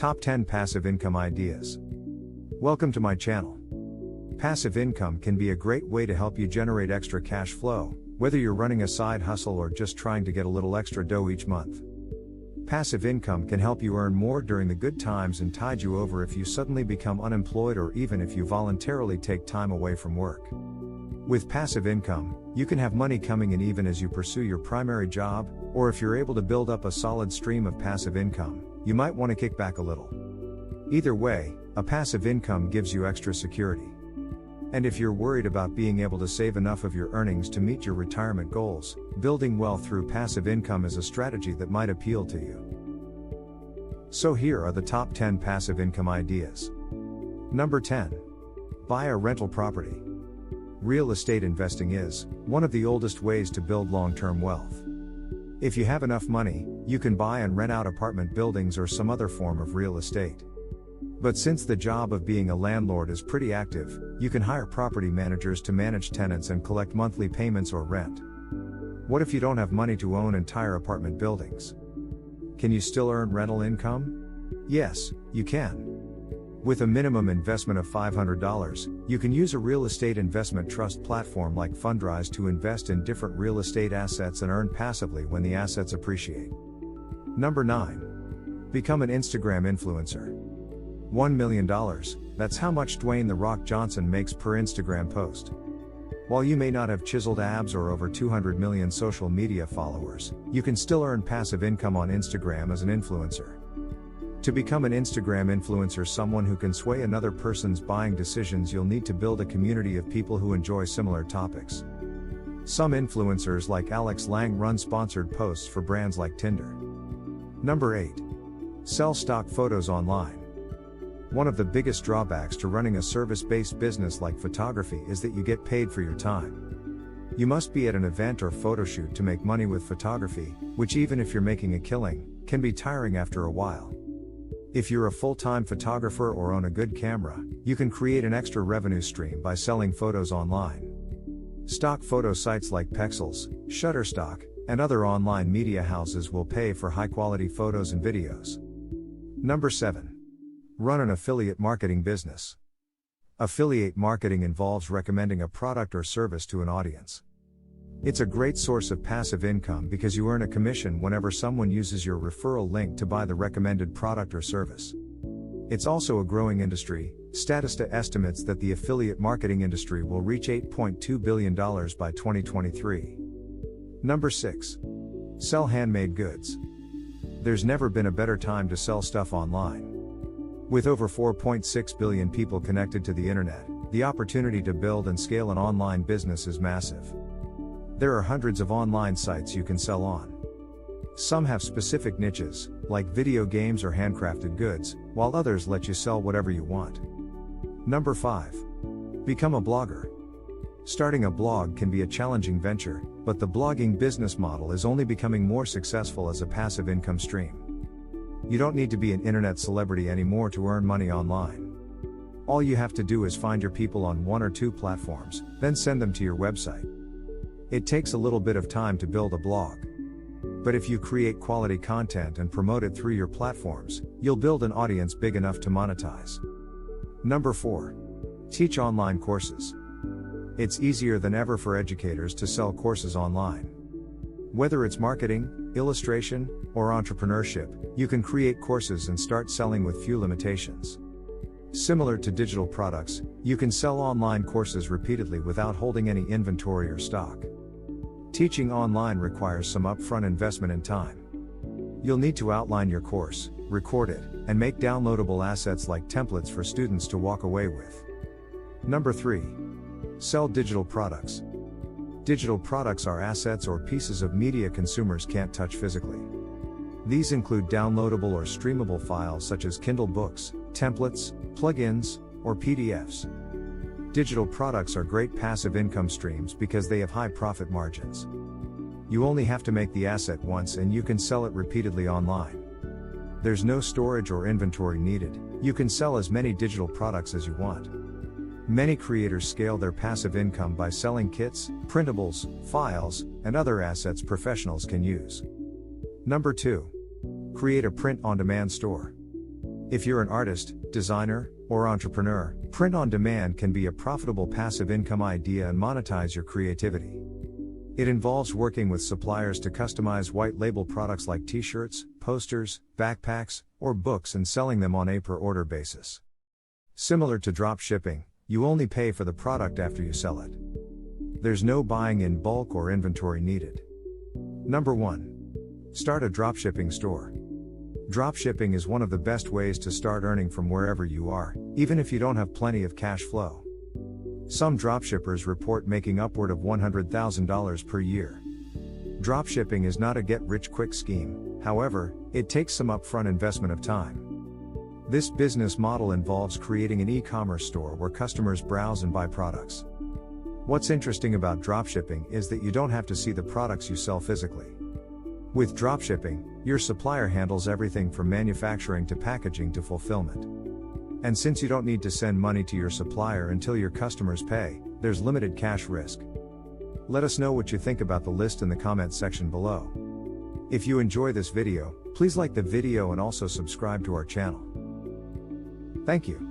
Top 10 Passive Income Ideas. Welcome to my channel. Passive income can be a great way to help you generate extra cash flow, whether you're running a side hustle or just trying to get a little extra dough each month. Passive income can help you earn more during the good times and tide you over if you suddenly become unemployed or even if you voluntarily take time away from work. With passive income, you can have money coming in even as you pursue your primary job, or if you're able to build up a solid stream of passive income, you might want to kick back a little. Either way, a passive income gives you extra security. And if you're worried about being able to save enough of your earnings to meet your retirement goals, building wealth through passive income is a strategy that might appeal to you. So here are the top 10 passive income ideas. Number 10. Buy a rental property. Real estate investing is one of the oldest ways to build long-term wealth. If you have enough money, you can buy and rent out apartment buildings or some other form of real estate. But since the job of being a landlord is pretty active, you can hire property managers to manage tenants and collect monthly payments or rent. What if you don't have money to own entire apartment buildings? Can you still earn rental income? Yes, you can. With a minimum investment of $500, you can use a real estate investment trust platform like Fundrise to invest in different real estate assets and earn passively when the assets appreciate. Number 9. Become an Instagram influencer. $1 million, that's how much Dwayne "The Rock" Johnson makes per Instagram post. While you may not have chiseled abs or over 200 million social media followers, you can still earn passive income on Instagram as an influencer. To become an Instagram influencer, someone who can sway another person's buying decisions, you'll need to build a community of people who enjoy similar topics. Some influencers like Alex Lang run sponsored posts for brands like Tinder. Number 8. Sell stock photos online. One of the biggest drawbacks to running a service-based business like photography is that you get paid for your time. You must be at an event or photo shoot to make money with photography, which even if you're making a killing, can be tiring after a while. If you're a full-time photographer or own a good camera, you can create an extra revenue stream by selling photos online. Stock photo sites like Pexels, Shutterstock, and other online media houses will pay for high-quality photos and videos. Number 7. Run an affiliate marketing business. Affiliate marketing involves recommending a product or service to an audience. It's a great source of passive income because you earn a commission whenever someone uses your referral link to buy the recommended product or service. It's also a growing industry. Statista estimates that the affiliate marketing industry will reach $8.2 billion by 2023. Number 6. Sell handmade goods. There's never been a better time to sell stuff online. With over 4.6 billion people connected to the internet, the opportunity to build and scale an online business is massive. There are hundreds of online sites you can sell on. Some have specific niches, like video games or handcrafted goods, while others let you sell whatever you want. Number 5. Become a blogger. Starting a blog can be a challenging venture, but the blogging business model is only becoming more successful as a passive income stream. You don't need to be an internet celebrity anymore to earn money online. All you have to do is find your people on one or two platforms, then send them to your website. It takes a little bit of time to build a blog. But if you create quality content and promote it through your platforms, you'll build an audience big enough to monetize. Number 4. Teach online courses. It's easier than ever for educators to sell courses online. Whether it's marketing, illustration, or entrepreneurship, you can create courses and start selling with few limitations. Similar to digital products, you can sell online courses repeatedly without holding any inventory or stock. Teaching online requires some upfront investment and time. You'll need to outline your course, record it, and make downloadable assets like templates for students to walk away with. Number 3. Sell digital products. Digital products are assets or pieces of media consumers can't touch physically. These include downloadable or streamable files such as Kindle books, templates, plugins, or PDFs. Digital products are great passive income streams because they have high profit margins. You only have to make the asset once and you can sell it repeatedly online. There's no storage or inventory needed. You can sell as many digital products as you want. Many creators scale their passive income by selling kits, printables, files, and other assets professionals can use. Number 2. Create a print-on-demand store. If you're an artist, designer, or entrepreneur, print on demand can be a profitable passive income idea and monetize your creativity. It involves working with suppliers to customize white label products like t-shirts, posters, backpacks, or books and selling them on a per order basis. Similar to drop shipping, you only pay for the product after you sell it. There's no buying in bulk or inventory needed. Number 1. Start a dropshipping store. Dropshipping is one of the best ways to start earning from wherever you are, even if you don't have plenty of cash flow. Some dropshippers report making upward of $100,000 per year. Dropshipping is not a get-rich-quick scheme, however, it takes some upfront investment of time. This business model involves creating an e-commerce store where customers browse and buy products. What's interesting about dropshipping is that you don't have to see the products you sell physically. With dropshipping, your supplier handles everything from manufacturing to packaging to fulfillment. And since you don't need to send money to your supplier until your customers pay, there's limited cash risk. Let us know what you think about the list in the comment section below. If you enjoy this video, please like the video and also subscribe to our channel. Thank you.